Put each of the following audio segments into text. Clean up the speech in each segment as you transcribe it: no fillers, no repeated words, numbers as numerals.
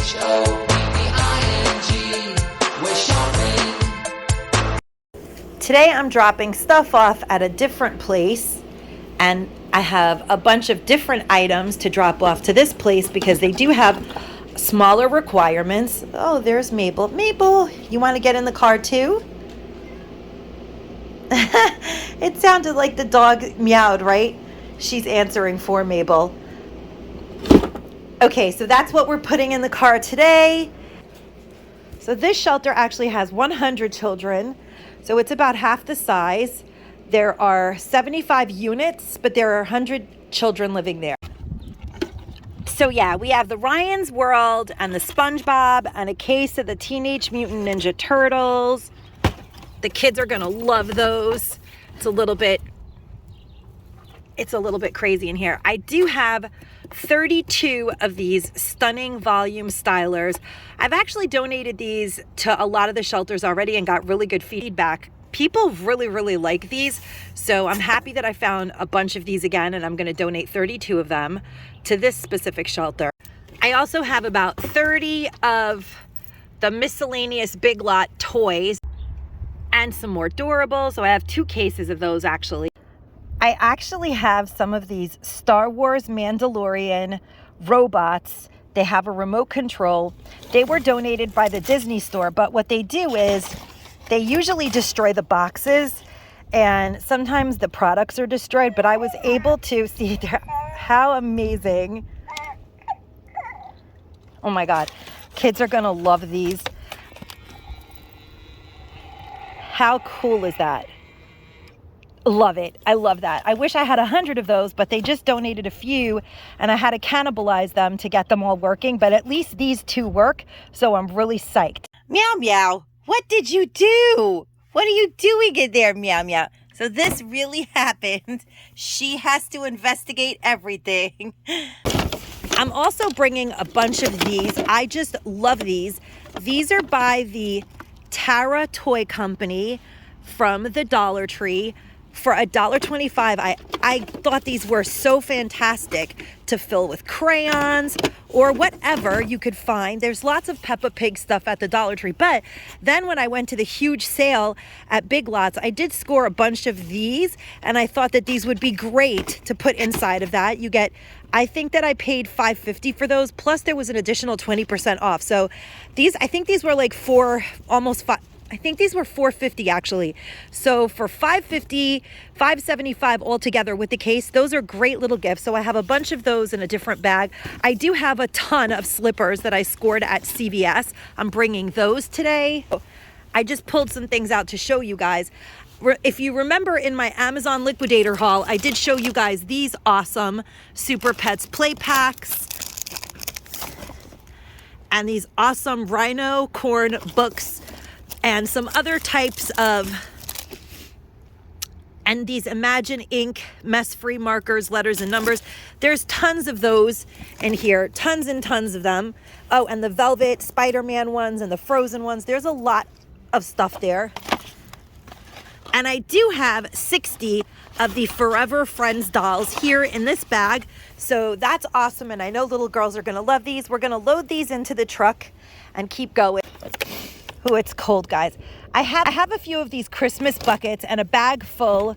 We're shopping. Today I'm dropping stuff off at a different place, and I have a bunch of different items to drop off to this place because they do have smaller requirements. Oh, there's Mabel. Mabel, you want to get in the car too? It sounded like the dog meowed, right? She's answering for Mabel. Okay, so that's what we're putting in the car today. So this shelter actually has 100 children, so it's about half the size. There are 75 units, but there are 100 children living there. So yeah, we have the Ryan's World and the SpongeBob and a case of the Teenage Mutant Ninja Turtles. The kids are gonna love those. It's a little bit crazy in here. I do have 32 of these stunning volume stylers. I've actually donated these to a lot of the shelters already and got really good feedback. People really like these, so I'm happy that I found a bunch of these again, and I'm going to donate 32 of them to this specific shelter. I also have about 30 of the miscellaneous Big Lot toys and some more durables, so I have 2 cases of those actually. I actually have some of these Star Wars Mandalorian robots. They have a remote control. They were donated by the Disney store, but what they do is they usually destroy the boxes, and sometimes the products are destroyed, but I was able to see how amazing. Oh my God, kids are gonna love these. How cool is that? Love it. I love that. I wish I had 100 of those, but they just donated a few and I had to cannibalize them to get them all working, but at least these 2 work, so I'm really psyched. Meow meow, what did you do? What are you doing in there, meow meow? So this really happened. She has to investigate everything. I'm also bringing a bunch of these. I just love these. These are by the Tara Toy Company from the Dollar Tree. For $1.25, I thought these were so fantastic to fill with crayons or whatever you could find. There's lots of Peppa Pig stuff at the Dollar Tree, but then when I went to the huge sale at Big Lots, I did score a bunch of these, and I thought that these would be great to put inside of that. You get, I think that I paid $5.50 for those, plus there was an additional 20% off. So these, I think these were like I think these were $4.50 actually. So for $5.50, $5.75 altogether with the case, those are great little gifts. So I have a bunch of those in a different bag. I do have a ton of slippers that I scored at CVS. I'm bringing those today. I just pulled some things out to show you guys. If you remember in my Amazon liquidator haul, I did show you guys these awesome Super Pets play packs and these awesome Rhino corn books and some other types of, and these Imagine ink mess-free markers, letters and numbers. There's tons of those in here, tons and tons of them. Oh, and the velvet Spider-Man ones and the Frozen ones. There's a lot of stuff there. And I do have 60 of the Forever Friends dolls here in this bag. So that's awesome, and I know little girls are gonna love these. We're gonna load these into the truck and keep going. Ooh, it's cold, guys. I have a few of these Christmas buckets and a bag full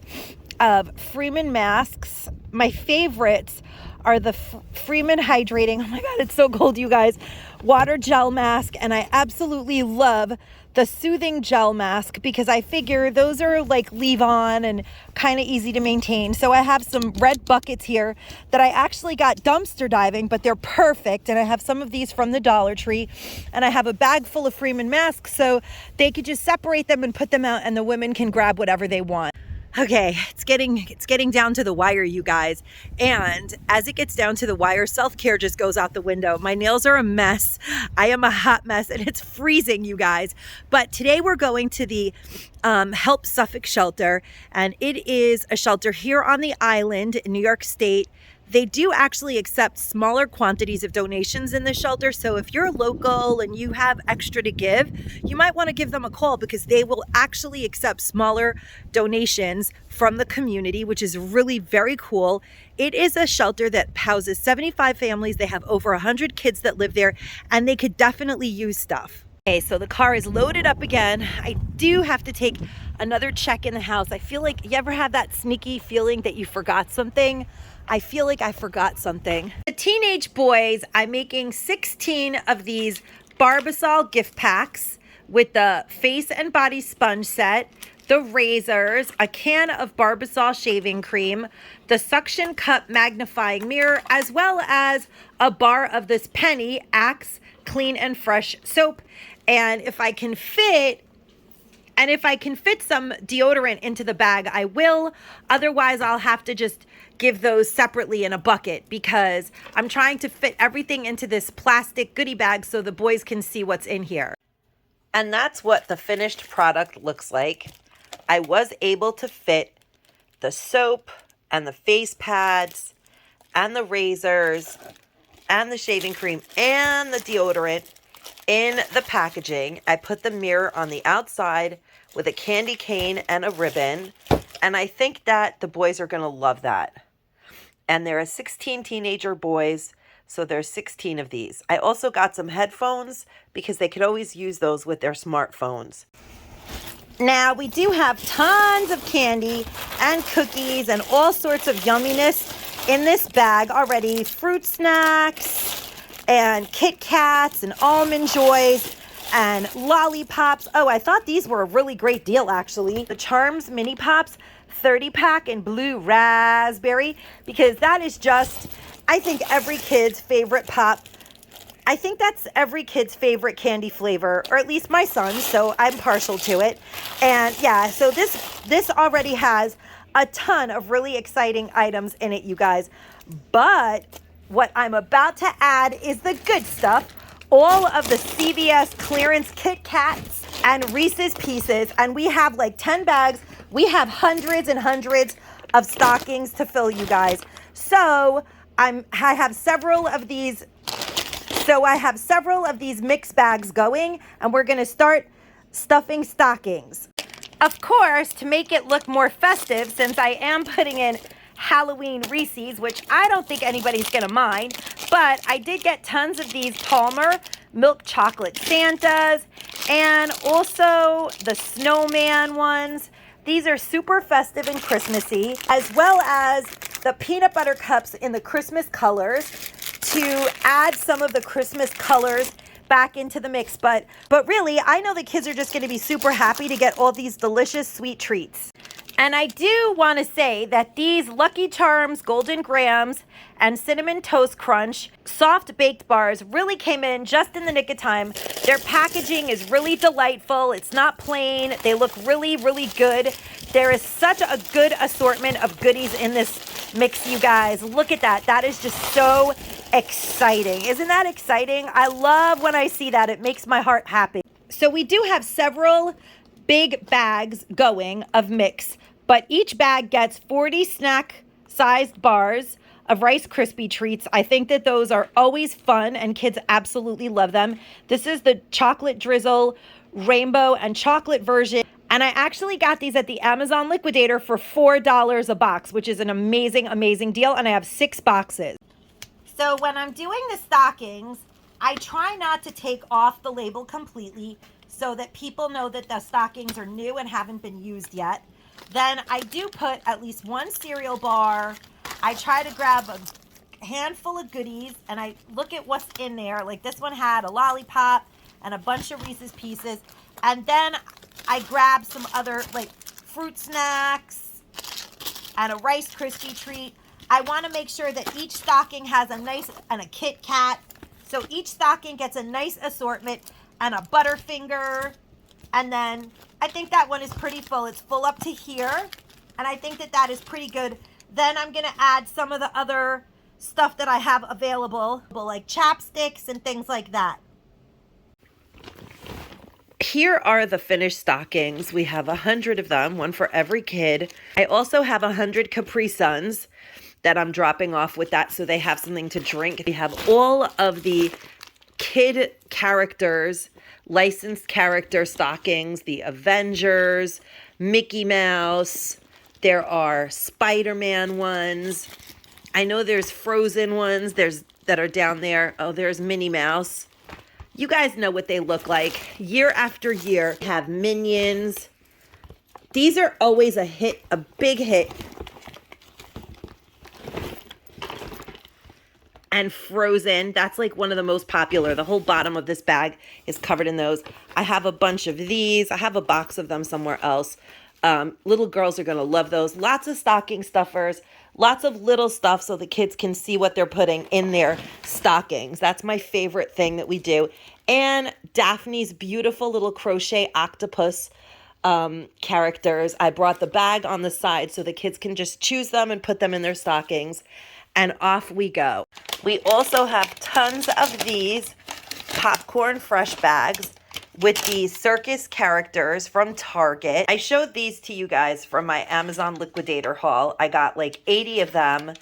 of Freeman masks. My favorites are the Freeman Hydrating. Oh my God, it's so cold, you guys. Water gel mask, and I absolutely love the Soothing Gel Mask because I figure those are like leave on and kind of easy to maintain. So I have some red buckets here that I actually got dumpster diving, but they're perfect. And I have some of these from the Dollar Tree, and I have a bag full of Freeman masks so they could just separate them and put them out, and the women can grab whatever they want. Okay, it's getting down to the wire, you guys. And as it gets down to the wire, self-care just goes out the window. My nails are a mess. I am a hot mess, and it's freezing, you guys. But today we're going to the Help Suffolk shelter, and it is a shelter here on the island in New York State They do actually accept smaller quantities of donations in the shelter. So if you're local and you have extra to give, you might want to give them a call because they will actually accept smaller donations from the community, which is really very cool. It is a shelter that houses 75 families. They have over 100 kids that live there, and they could definitely use stuff. Okay, so the car is loaded up again. I do have to take another check in the house. I feel like, you ever have that sneaky feeling that you forgot something? I feel like I forgot something. The teenage boys, I'm making 16 of these Barbasol gift packs with the face and body sponge set, the razors, a can of Barbasol shaving cream, the suction cup magnifying mirror, as well as a bar of this Penny Axe Clean and Fresh soap. And if I can fit some deodorant into the bag, I will. Otherwise, I'll have to just give those separately in a bucket because I'm trying to fit everything into this plastic goodie bag so the boys can see what's in here. And that's what the finished product looks like. I was able to fit the soap and the face pads and the razors and the shaving cream and the deodorant in the packaging. I put the mirror on the outside with a candy cane and a ribbon, and I think that the boys are going to love that. And there are 16 teenager boys, so there's 16 of these. I also got some headphones because they could always use those with their smartphones. Now, we do have tons of candy and cookies and all sorts of yumminess in this bag already. Fruit snacks and Kit Kats and Almond Joys and lollipops. Oh, I thought these were a really great deal, actually. The Charms Mini Pops 30-pack in blue raspberry, because that is just, I think, every kid's favorite pop. I think that's every kid's favorite candy flavor, or at least my son's, so I'm partial to it. And yeah, so this already has a ton of really exciting items in it, you guys. But what I'm about to add is the good stuff. All of the CVS clearance Kit Kats and Reese's Pieces. And we have like 10 bags. We have hundreds and hundreds of stockings to fill, you guys. So I have several of these mixed bags going, and we're gonna start stuffing stockings. Of course, to make it look more festive, since I am putting in Halloween Reese's, which I don't think anybody's gonna mind, but I did get tons of these Palmer milk chocolate Santas and also the snowman ones. These are super festive and Christmassy, as well as the peanut butter cups in the Christmas colors to add some of the Christmas colors back into the mix. But really, I know the kids are just going to be super happy to get all these delicious sweet treats. And I do want to say that these Lucky Charms Golden Grams and Cinnamon Toast Crunch soft baked bars really came in just in the nick of time. Their packaging is really delightful. It's not plain. They look really, really good. There is such a good assortment of goodies in this mix, you guys. Look at that. That is just so exciting. Isn't that exciting? I love when I see that. It makes my heart happy. So we do have several big bags going of mix, but each bag gets 40 snack-sized bars of Rice Krispie treats. I think that those are always fun, and kids absolutely love them. This is the chocolate drizzle, rainbow, and chocolate version. And I actually got these at the Amazon Liquidator for $4 a box, which is an amazing, amazing deal. And I have 6 boxes. So when I'm doing the stockings, I try not to take off the label completely so that people know that the stockings are new and haven't been used yet. Then I do put at least one cereal bar. I try to grab a handful of goodies and I look at what's in there. Like this one had a lollipop and a bunch of Reese's Pieces. And then I grab some other like fruit snacks and a Rice Krispie treat. I want to make sure that each stocking has a nice, and a Kit Kat. So each stocking gets a nice assortment and a Butterfinger. And then I think that one is pretty full. It's full up to here. And I think that that is pretty good. Then I'm going to add some of the other stuff that I have available, like chapsticks and things like that. Here are the finished stockings. We have 100 of them, one for every kid. I also have 100 Capri Suns. that I'm dropping off with that so they have something to drink. We have all of the kid characters, licensed character stockings, the Avengers, Mickey Mouse. There are Spider-Man ones. I know there's Frozen ones that are down there. Oh, there's Minnie Mouse. You guys know what they look like. Year after year, have Minions. These are always a hit, a big hit. And Frozen, that's like one of the most popular. The whole bottom of this bag is covered in those. I have a bunch of these. I have a box of them somewhere else. Little girls are gonna love those. Lots of stocking stuffers, lots of little stuff so the kids can see what they're putting in their stockings. That's my favorite thing that we do. And Daphne's beautiful little crochet octopus characters. I brought the bag on the side so the kids can just choose them and put them in their stockings. And off we go. We also have tons of these popcorn fresh bags with these circus characters from Target. I showed these to you guys from my Amazon liquidator haul. I got like 80 of them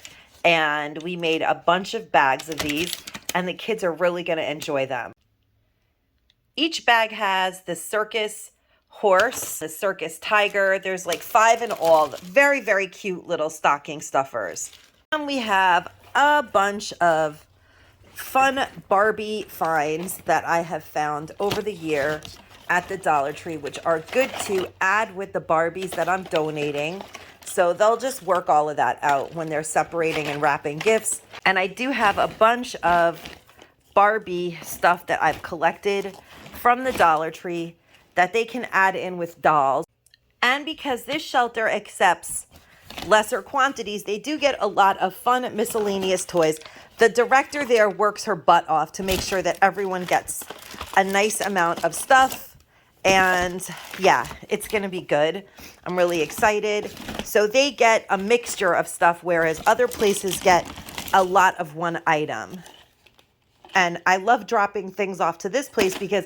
and we made a bunch of bags of these and the kids are really gonna enjoy them. Each bag has the circus horse, the circus tiger. There's like 5 in all. Very, very cute little stocking stuffers. And we have a bunch of fun Barbie finds that I have found over the year at the Dollar Tree, which are good to add with the Barbies that I'm donating. So they'll just work all of that out when they're separating and wrapping gifts. And I do have a bunch of Barbie stuff that I've collected from the Dollar Tree that they can add in with dolls. And because this shelter accepts lesser quantities, they do get a lot of fun miscellaneous toys. The director there works her butt off to make sure that everyone gets a nice amount of stuff. And yeah, it's going to be good. I'm really excited. So they get a mixture of stuff, whereas other places get a lot of one item. And I love dropping things off to this place because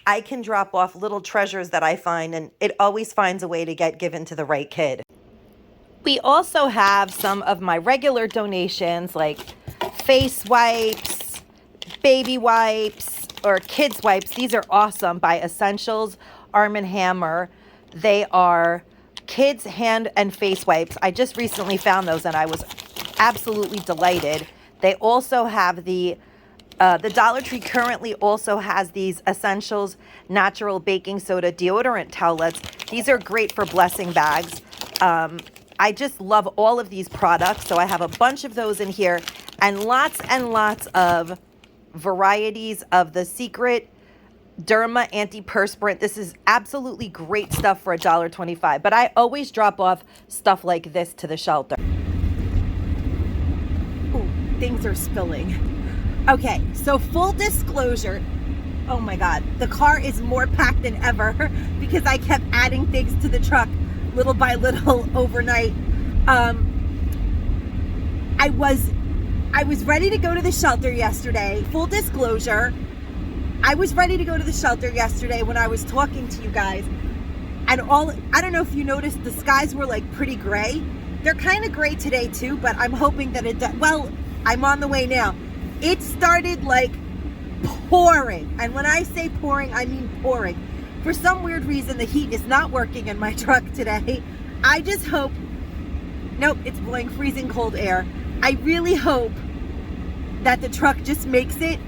I can drop off little treasures that I find, and it always finds a way to get given to the right kid. We also have some of my regular donations like face wipes, baby wipes, or kids wipes. These are awesome by Essentials, Arm & Hammer. They are kids hand and face wipes. I just recently found those and I was absolutely delighted. They also have the Dollar Tree currently also has these Essentials natural baking soda deodorant towelettes. These are great for blessing bags. I just love all of these products. So I have a bunch of those in here and lots of varieties of the Secret Derma antiperspirant. This is absolutely great stuff for $1.25, but I always drop off stuff like this to the shelter. Ooh, things are spilling. Okay, so full disclosure, oh my God, the car is more packed than ever because I kept adding things to the truck little by little overnight. I was ready to go to the shelter yesterday. Full disclosure, I was ready to go to the shelter yesterday when I was talking to you guys. And I don't know if you noticed, the skies were like pretty gray. They're kind of gray today too, but I'm hoping that it does. Well, I'm on the way now. It started like pouring. And when I say pouring, I mean pouring. For some weird reason, the heat is not working in my truck today. I just hope, nope, it's blowing freezing cold air. I really hope that the truck just makes it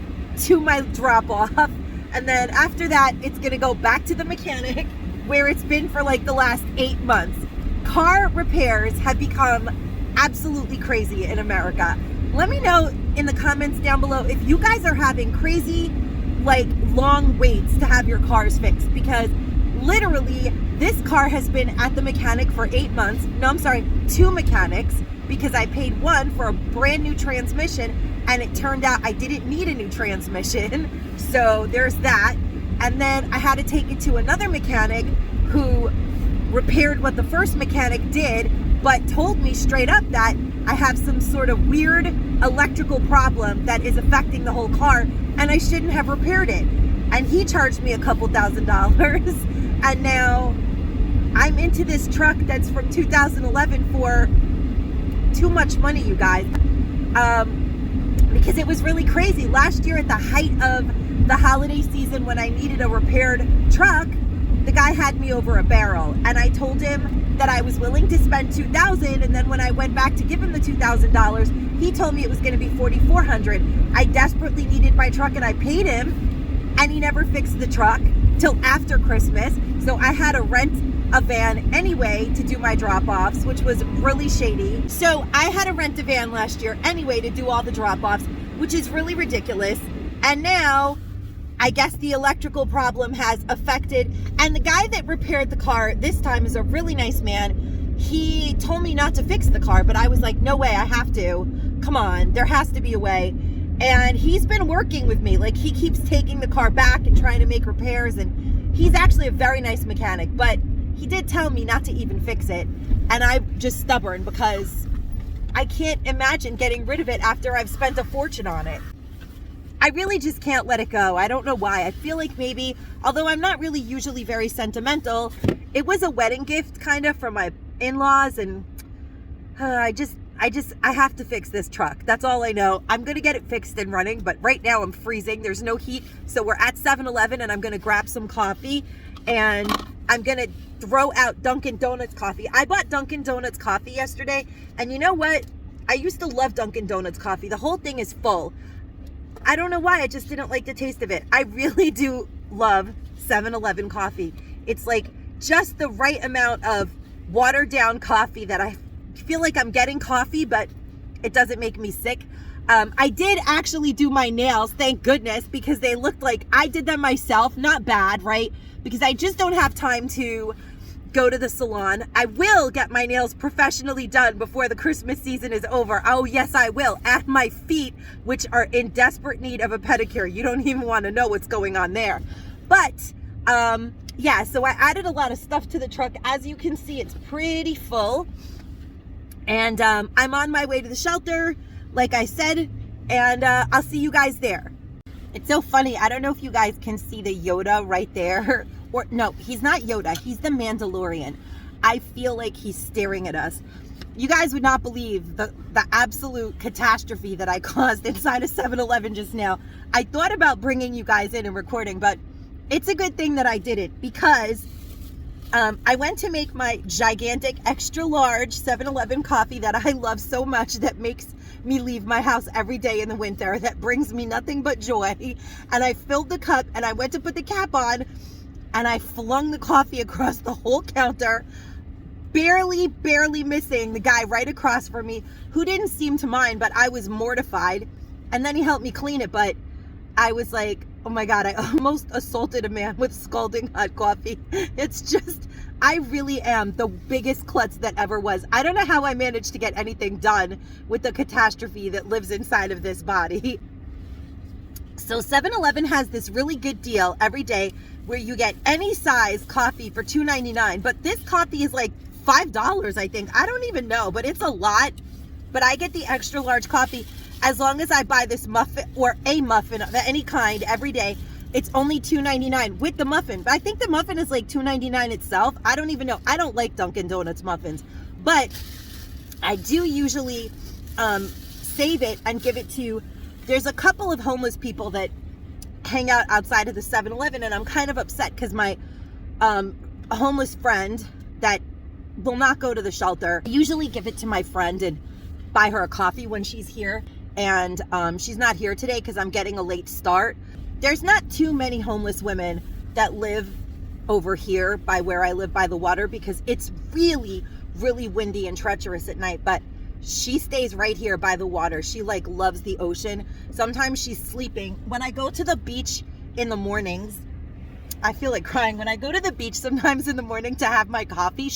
to my drop off. And then after that, it's gonna go back to the mechanic where it's been for like the last 8 months. Car repairs have become absolutely crazy in America. Let me know in the comments down below if you guys are having crazy, like long waits to have your cars fixed, because literally this car has been at the mechanic for 8 months. No, I'm sorry, 2 mechanics, because I paid one for a brand new transmission and it turned out I didn't need a new transmission. So there's that. And then I had to take it to another mechanic who repaired what the first mechanic did, but told me straight up that I have some sort of weird electrical problem that is affecting the whole car and I shouldn't have repaired it. And he charged me a couple $1,000s. And now I'm into this truck that's from 2011 for too much money, you guys. Because it was really crazy. Last year at the height of the holiday season, when I needed a repaired truck, the guy had me over a barrel, and I told him that I was willing to spend $2,000, and then when I went back to give him the $2,000, he told me it was going to be $4,400. I desperately needed my truck, and I paid him, and he never fixed the truck till after Christmas. So I had to rent a van anyway to do my drop-offs, which was really shady. So I had to rent a van last year anyway to do all the drop-offs, which is really ridiculous. And now I guess the electrical problem has affected, and the guy that repaired the car this time is a really nice man. He told me not to fix the car, but I was like, no way, I have to. Come on, there has to be a way. And he's been working with me. Like, he keeps taking the car back and trying to make repairs, and he's actually a very nice mechanic, but he did tell me not to even fix it. And I'm just stubborn because I can't imagine getting rid of it after I've spent a fortune on it. I really just can't let it go. I don't know why. I feel like maybe, although I'm not really usually very sentimental, it was a wedding gift kind of from my in-laws, and I have to fix this truck. That's all I know. I'm going to get it fixed and running, but right now I'm freezing. There's no heat. So we're at 7-Eleven, and I'm going to grab some coffee, and I'm going to throw out Dunkin' Donuts coffee. I bought Dunkin' Donuts coffee yesterday, and you know what? I used to love Dunkin' Donuts coffee. The whole thing is full. I don't know why, I just didn't like the taste of it. I really do love 7-Eleven coffee. It's like just the right amount of watered down coffee that I feel like I'm getting coffee, but it doesn't make me sick. I did actually do my nails, thank goodness, because they looked like I did them myself. Not bad, right? Because I just don't have time to go to the salon. I will get my nails professionally done before the Christmas season is over. Oh yes, I will. At my feet, which are in desperate need of a pedicure. You don't even want to know what's going on there. But yeah, so I added a lot of stuff to the truck. As you can see, it's pretty full. And I'm on my way to the shelter, like I said, and I'll see you guys there. It's so funny. I don't know if you guys can see the Yoda right there. Or no, he's not Yoda. He's the Mandalorian. I feel like he's staring at us. You guys would not believe the absolute catastrophe that I caused inside a 7-Eleven just now. I thought about bringing you guys in and recording, but it's a good thing that I did it, because I went to make my gigantic extra large 7-Eleven coffee that I love so much, that makes me leave my house every day in the winter, that brings me nothing but joy. And I filled the cup, and I went to put the cap on, and I flung the coffee across the whole counter, barely missing the guy right across from me, who didn't seem to mind, but I was mortified. And then he helped me clean it, but I was like, oh my God, I almost assaulted a man with scalding hot coffee. It's just, I really am the biggest klutz that ever was. I don't know how I managed to get anything done with the catastrophe that lives inside of this body. So 7-Eleven has this really good deal every day where you get any size coffee for $2.99, but this coffee is like $5, I think. I don't even know, but it's a lot. But I get the extra large coffee as long as I buy this muffin, or a muffin of any kind, every day. It's only $2.99 with the muffin. But I think the muffin is like $2.99 itself. I don't even know. I don't like Dunkin' Donuts muffins, but I do usually save it and give it to, there's a couple of homeless people that hang out outside of the 7-Eleven, and I'm kind of upset because my homeless friend that will not go to the shelter, I usually give it to my friend and buy her a coffee when she's here, and she's not here today because I'm getting a late start. There's not too many homeless women that live over here by where I live by the water, because it's really windy and treacherous at night, but she stays right here by the water. She like loves the ocean. Sometimes she's sleeping. When I go to the beach in the mornings, I feel like crying. When I go to the beach sometimes in the morning to have my coffee,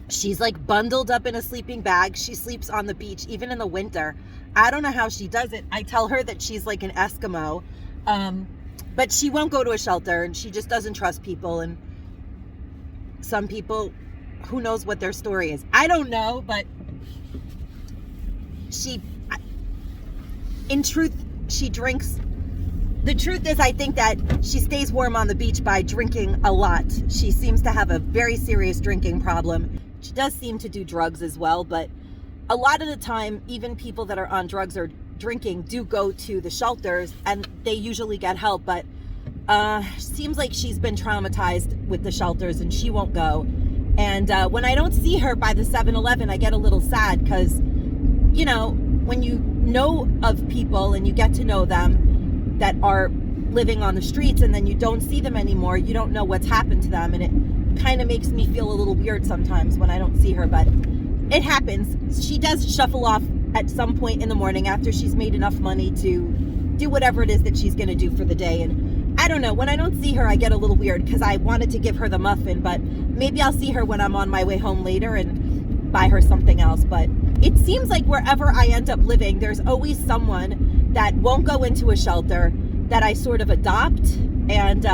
she's like bundled up in a sleeping bag. She sleeps on the beach, even in the winter. I don't know how she does it. I tell her that she's like an Eskimo, but she won't go to a shelter, and she just doesn't trust people. And some people, who knows what their story is. I don't know, but in truth, she drinks. The truth is, I think that she stays warm on the beach by drinking a lot. She seems to have a very serious drinking problem. She does seem to do drugs as well, but a lot of the time, even people that are on drugs or drinking do go to the shelters, and they usually get help, but seems like she's been traumatized with the shelters and she won't go. And when I don't see her by the 7-Eleven, I get a little sad, because, you know, when you know of people and you get to know them that are living on the streets and then you don't see them anymore, you don't know what's happened to them, and it kind of makes me feel a little weird sometimes when I don't see her, but it happens. She does shuffle off at some point in the morning after she's made enough money to do whatever it is that she's going to do for the day. And I don't know, when I don't see her, I get a little weird, because I wanted to give her the muffin, but maybe I'll see her when I'm on my way home later and buy her something else. But it seems like wherever I end up living, there's always someone that won't go into a shelter that I sort of adopt. And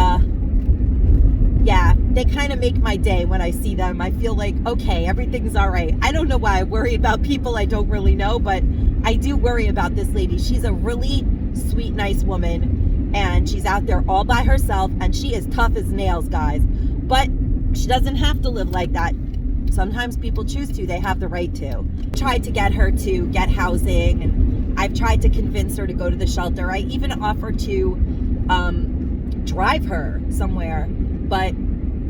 yeah, they kind of make my day when I see them. I feel like, okay, everything's all right. I don't know why I worry about people I don't really know, but I do worry about this lady. She's a really sweet, nice woman, and she's out there all by herself, and she is tough as nails, guys. But she doesn't have to live like that. Sometimes people choose to. They have the right to. Tried to get her to get housing, and I've tried to convince her to go to the shelter. I even offered to drive her somewhere, but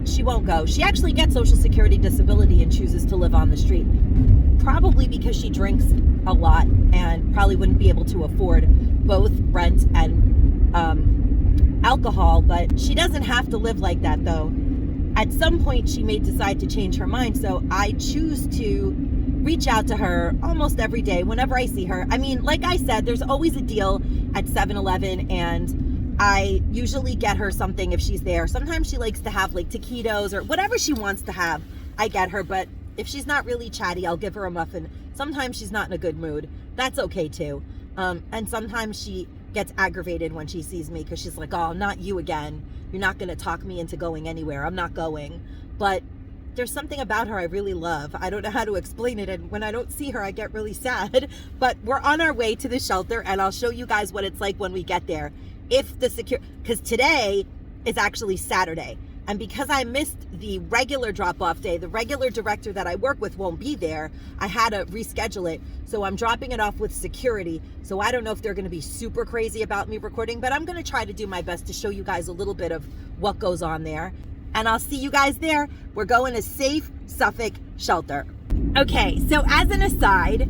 she won't go. She actually gets Social Security disability and chooses to live on the street, probably because she drinks a lot and probably wouldn't be able to afford both rent and alcohol. But she doesn't have to live like that, though. At some point, she may decide to change her mind, so I choose to reach out to her almost every day whenever I see her. I mean, like I said, there's always a deal at 7-Eleven, and I usually get her something if she's there. Sometimes she likes to have like taquitos or whatever she wants to have, I get her. But if she's not really chatty, I'll give her a muffin. Sometimes she's not in a good mood. That's okay too. And sometimes she gets aggravated when she sees me, because she's like, oh, not you again. You're not going to talk me into going anywhere. I'm not going. But there's something about her I really love. I don't know how to explain it, and when I don't see her, I get really sad. But we're on our way to the shelter, and I'll show you guys what it's like when we get there. If the because today is actually Saturday, and because I missed the regular drop-off day, the regular director that I work with won't be there. I had to reschedule it, so I'm dropping it off with security. So I don't know if they're going to be super crazy about me recording, but I'm going to try to do my best to show you guys a little bit of what goes on there. And I'll see you guys there. We're going to Safe Suffolk Shelter. Okay, so as an aside,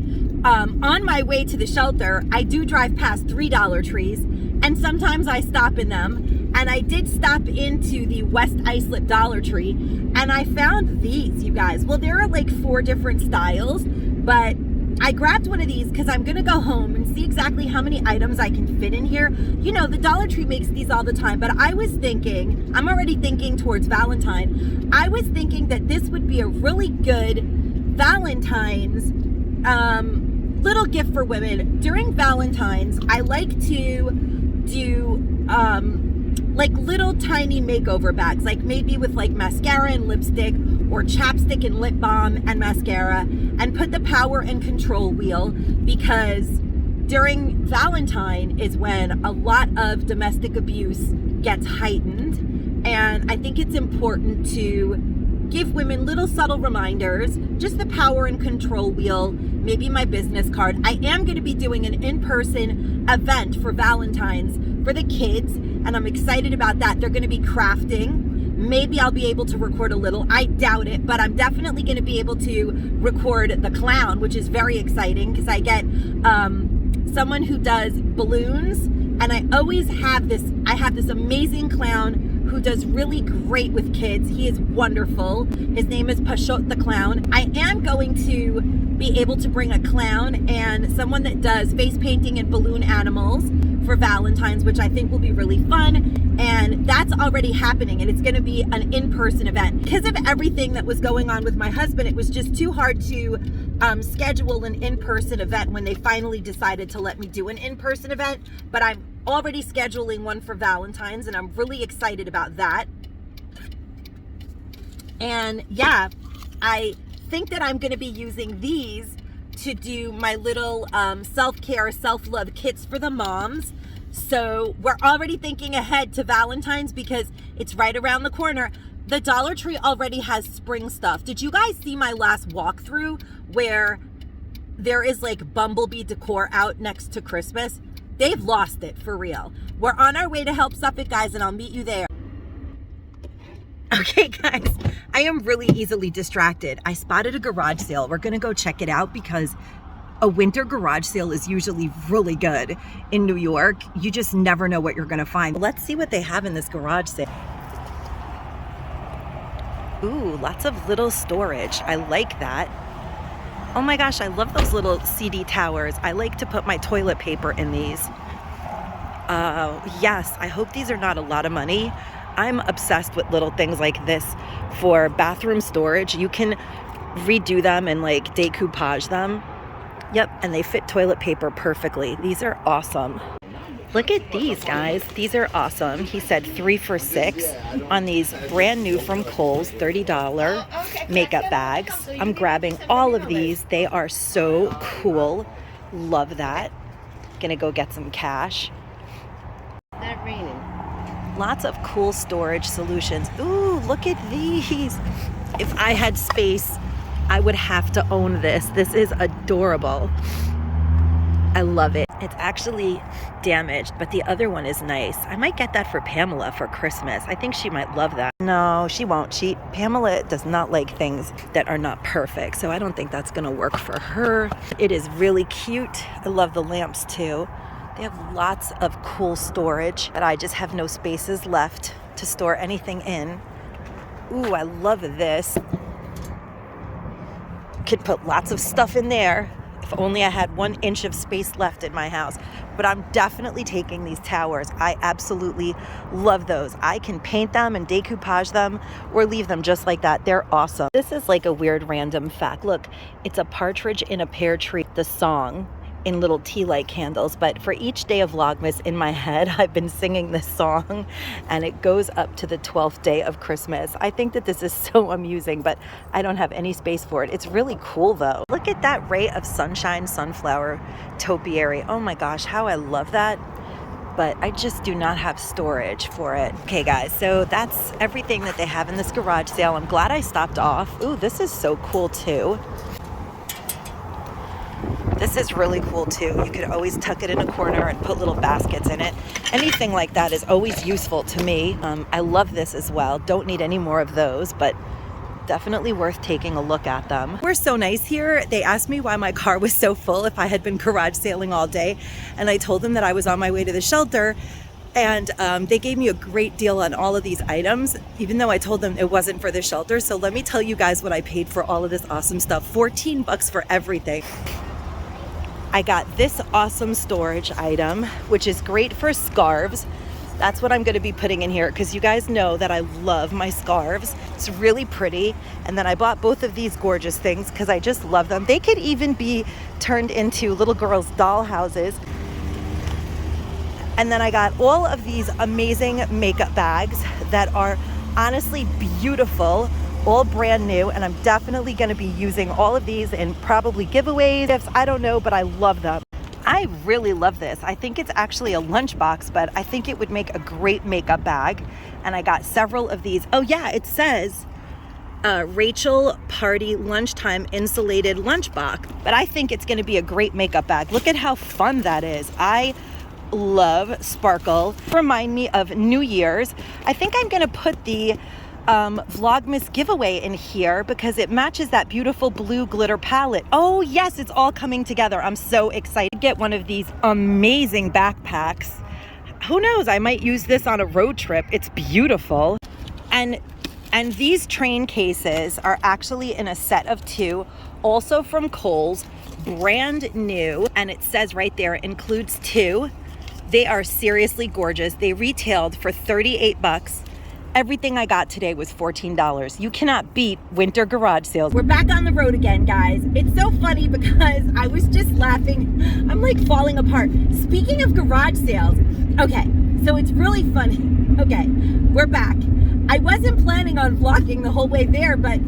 on my way to the shelter, I do drive past $3 trees, and sometimes I stop in them. And I did stop into the West Islip Dollar Tree, and I found these, you guys. Well, there are like 4 different styles, but I grabbed one of these because I'm gonna go home and see exactly how many items I can fit in here. You know, the Dollar Tree makes these all the time, but I was thinking, I'm already thinking towards Valentine. I was thinking that this would be a really good Valentine's little gift for women. During Valentine's, I like to do like little tiny makeover bags, like maybe with like mascara and lipstick, or chapstick and lip balm and mascara, and put the power and control wheel, because during Valentine is when a lot of domestic abuse gets heightened, and I think it's important to give women little subtle reminders, just the power and control wheel, maybe my business card. I am going to be doing an in-person event for Valentine's for the kids, and I'm excited about that. They're going to be crafting. Maybe I'll be able to record a little. I doubt it, but I'm definitely going to be able to record the clown, which is very exciting, because I get someone who does balloons, and I always have this, I have this amazing clown who does really great with kids. He is wonderful. His name is Pashot the Clown. I am going to be able to bring a clown and someone that does face painting and balloon animals for Valentine's, which I think will be really fun. And that's already happening, and it's going to be an in-person event. Because of everything that was going on with my husband, it was just too hard to schedule an in-person event when they finally decided to let me do an in-person event. But I'm already scheduling one for Valentine's, and I'm really excited about that. And yeah, I think that I'm going to be using these to do my little self-care, self-love kits for the moms. So we're already thinking ahead to Valentine's because it's right around the corner. The Dollar Tree already has spring stuff. Did you guys see my last walkthrough where there is like bumblebee decor out next to Christmas, they've lost it for real. We're on our way to Help Suffolk, guys, and I'll meet you there. Okay, guys, I am really easily distracted. I spotted a garage sale. We're gonna go check it out because a winter garage sale is usually really good in New York. You just never know what you're gonna find. Let's see what they have in this garage sale. Ooh, lots of little storage. I like that. Oh my gosh, I love those little CD towers. I like to put my toilet paper in these. Yes, I hope these are not a lot of money. I'm obsessed with little things like this for bathroom storage. You can redo them and like decoupage them. Yep, and they fit toilet paper perfectly. These are awesome. Look at these, guys. These are awesome. He said 3 for $6 on these brand new from Kohl's $30 makeup bags. I'm grabbing all of these. They are so cool. Love that. Gonna go get some cash. Not raining. Lots of cool storage solutions. Ooh, look at these. If I had space, I would have to own this. This is adorable. I love it. It's actually damaged, but the other one is nice. I might get that for Pamela for Christmas. I think she might love that. No, she won't. Pamela does not like things that are not perfect, so I don't think that's gonna work for her. It is really cute. I love the lamps too. They have lots of cool storage, but I just have no spaces left to store anything in. Ooh, I love this. Could put lots of stuff in there. If only I had 1 inch of space left in my house. But I'm definitely taking these towers. I absolutely love those. I can paint them and decoupage them or leave them just like that. They're awesome. This is like a weird random fact. Look, it's a partridge in a pear tree, the song, in little tea light candles. But for each day of Vlogmas in my head, I've been singing this song and it goes up to the 12th day of Christmas. I think that this is so amusing, but I don't have any space for it. It's really cool though. Look at that ray of sunshine sunflower topiary. Oh my gosh, how I love that. But I just do not have storage for it. Okay guys, so that's everything that they have in this garage sale. I'm glad I stopped off. Ooh, this is so cool too. This is really cool too. You could always tuck it in a corner and put little baskets in it. Anything like that is always useful to me. I love this as well. Don't need any more of those, but definitely worth taking a look at them. We're so nice here. They asked me why my car was so full if I had been garage sailing all day. And I told them that I was on my way to the shelter. And they gave me a great deal on all of these items, even though I told them it wasn't for the shelter. So let me tell you guys what I paid for all of this awesome stuff. 14 bucks for everything. I got this awesome storage item, which is great for scarves. That's what I'm gonna be putting in here because you guys know that I love my scarves. It's really pretty. And then I bought both of these gorgeous things because I just love them. They could even be turned into little girls' doll houses. And then I got all of these amazing makeup bags that are honestly beautiful, all brand new, and I'm definitely going to be using all of these in probably giveaways, gifts, I don't know, but I love them. I really love this. I think it's actually a lunchbox, but I think it would make a great makeup bag. And I got several of these. Oh yeah, it says Rachel Party Lunchtime Insulated Lunchbox, but I think it's going to be a great makeup bag. Look at how fun that is. I love sparkle. Remind me of New Year's. I think I'm going to put the Vlogmas giveaway in here because it matches that beautiful blue glitter palette. Oh yes, it's all coming together. I'm so excited to get one of these amazing backpacks. Who knows, I might use this on a road trip. It's beautiful. And these train cases are actually in a set of 2, also from Kohl's, brand new, and it says right there includes 2. They are seriously gorgeous. They retailed for 38 bucks. Everything I got today was $14. You cannot beat winter garage sales. We're back on the road again, guys. It's so funny because I was just laughing. I'm like falling apart. Speaking of garage sales, okay, so it's really funny. Okay, we're back. I wasn't planning on vlogging the whole way there, but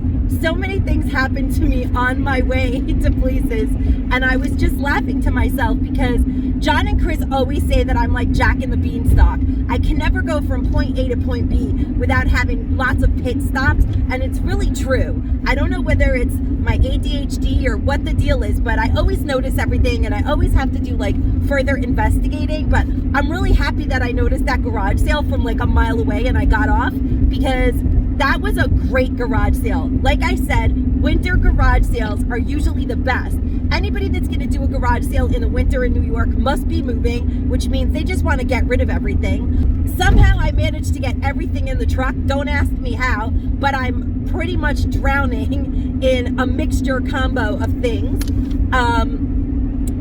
So many things happen to me on my way to places, and I was just laughing to myself because John and Chris always say that I'm like Jack and the Beanstalk. I can never go from point A to point B without having lots of pit stops, and it's really true. I don't know whether it's my ADHD or what the deal is, but I always notice everything, and I always have to do like further investigating. But I'm really happy that I noticed that garage sale from like a mile away and I got off, because that was a great garage sale. Like I said, winter garage sales are usually the best. Anybody that's going to do a garage sale in the winter in New York must be moving, which means they just want to get rid of everything. Somehow I managed to get everything in the truck. Don't ask me how, but I'm pretty much drowning in a mixture combo of things.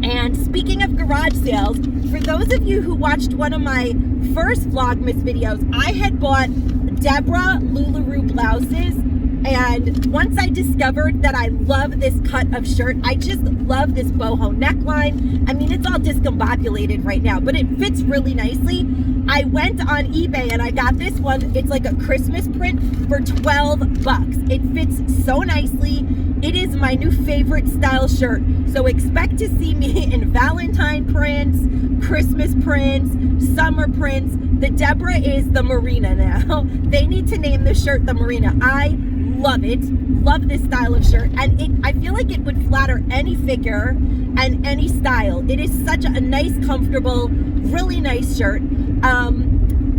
And speaking of garage sales, for those of you who watched one of my first Vlogmas videos, I had bought Deborah LuLaRoe blouses, and once I discovered that I love this cut of shirt, I just love this boho neckline. I mean, it's all discombobulated right now, but it fits really nicely. I went on eBay and I got this one. It's like a Christmas print for 12 bucks. It fits so nicely. It is my new favorite style shirt. So expect to see me in Valentine prints, Christmas prints, summer prints. The Deborah is the Marina now. They need to name this shirt the Marina. I love it. Love this style of shirt. And I feel like it would flatter any figure and any style. It is such a nice, comfortable, really nice shirt.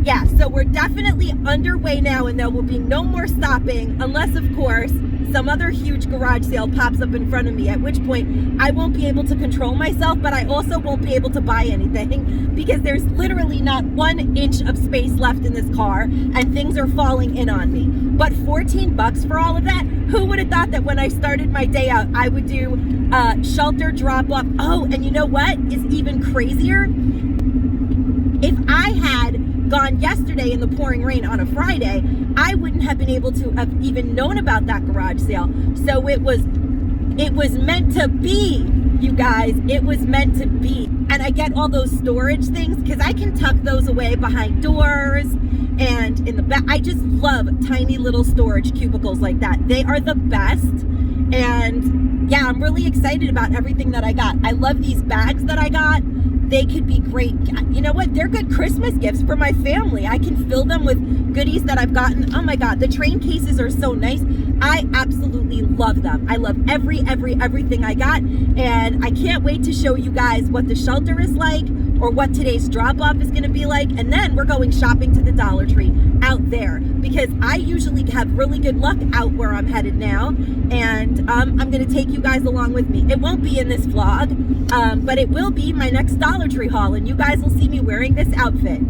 Yeah, so we're definitely underway now, and there will be no more stopping unless, of course, some other huge garage sale pops up in front of me, at which point I won't be able to control myself, but I also won't be able to buy anything because there's literally not 1 inch of space left in this car and things are falling in on me. But 14 bucks for all of that? Who would have thought that when I started my day out, I would do shelter drop off? Oh, and you know what is even crazier? If I had gone yesterday in the pouring rain on a Friday, I wouldn't have been able to have even known about that garage sale. So it was meant to be, you guys. It was meant to be. And I get all those storage things because I can tuck those away behind doors and in the back. I just love tiny little storage cubicles like that. They are the best. And yeah, I'm really excited about everything that I got. I love these bags that I got. They could be great. You know what? They're good Christmas gifts for my family. I can fill them with goodies that I've gotten. Oh my God, the train cases are so nice. I absolutely love them. I love everything I got. And I can't wait to show you guys what the shelter is like or what today's drop-off is gonna be like. And then we're going shopping to the Dollar Tree out there because I usually have really good luck out where I'm headed now. And I'm gonna take you guys along with me. It won't be in this vlog, but it will be my next Dollar Tree haul, and you guys will see me wearing this outfit.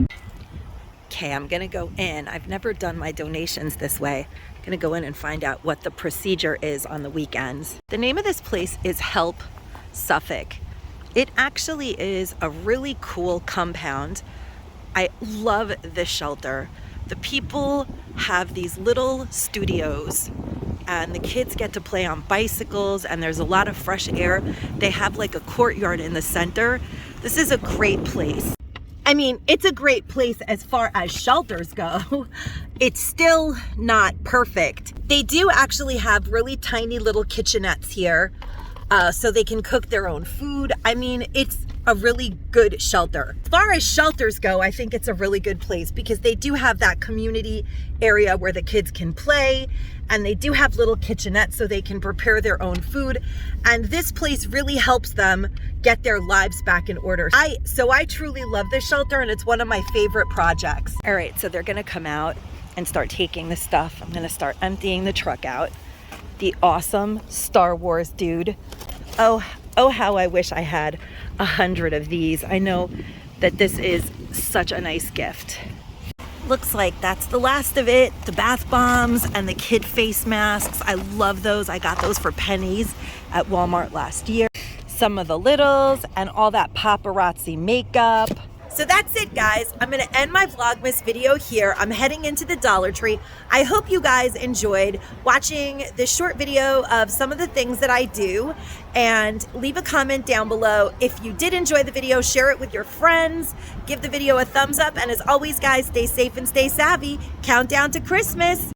Okay, I'm gonna go in. I've never done my donations this way. I'm gonna go in and find out what the procedure is on the weekends. The name of this place is Help Suffolk. It actually is a really cool compound. I love this shelter. The people have these little studios and the kids get to play on bicycles and there's a lot of fresh air. They have like a courtyard in the center. This is a great place. I mean, it's a great place as far as shelters go. It's still not perfect. They do actually have really tiny little kitchenettes here, so they can cook their own food. I mean, it's a really good shelter. As far as shelters go, I think it's a really good place because they do have that community area where the kids can play, and they do have little kitchenettes so they can prepare their own food. And this place really helps them get their lives back in order. So I truly love this shelter, and it's one of my favorite projects. All right, so they're gonna come out and start taking the stuff. I'm gonna start emptying the truck out. The awesome Star Wars dude. Oh, how I wish I had 100 of these. I know that this is such a nice gift. Looks like that's the last of it. The bath bombs and the kid face masks. I love those. I got those for pennies at Walmart last year. Some of the littles and all that paparazzi makeup. So that's it, guys. I'm gonna end my Vlogmas video here. I'm heading into the Dollar Tree. I hope you guys enjoyed watching this short video of some of the things that I do, and leave a comment down below. If you did enjoy the video, share it with your friends, give the video a thumbs up, and as always, guys, stay safe and stay savvy. Countdown to Christmas.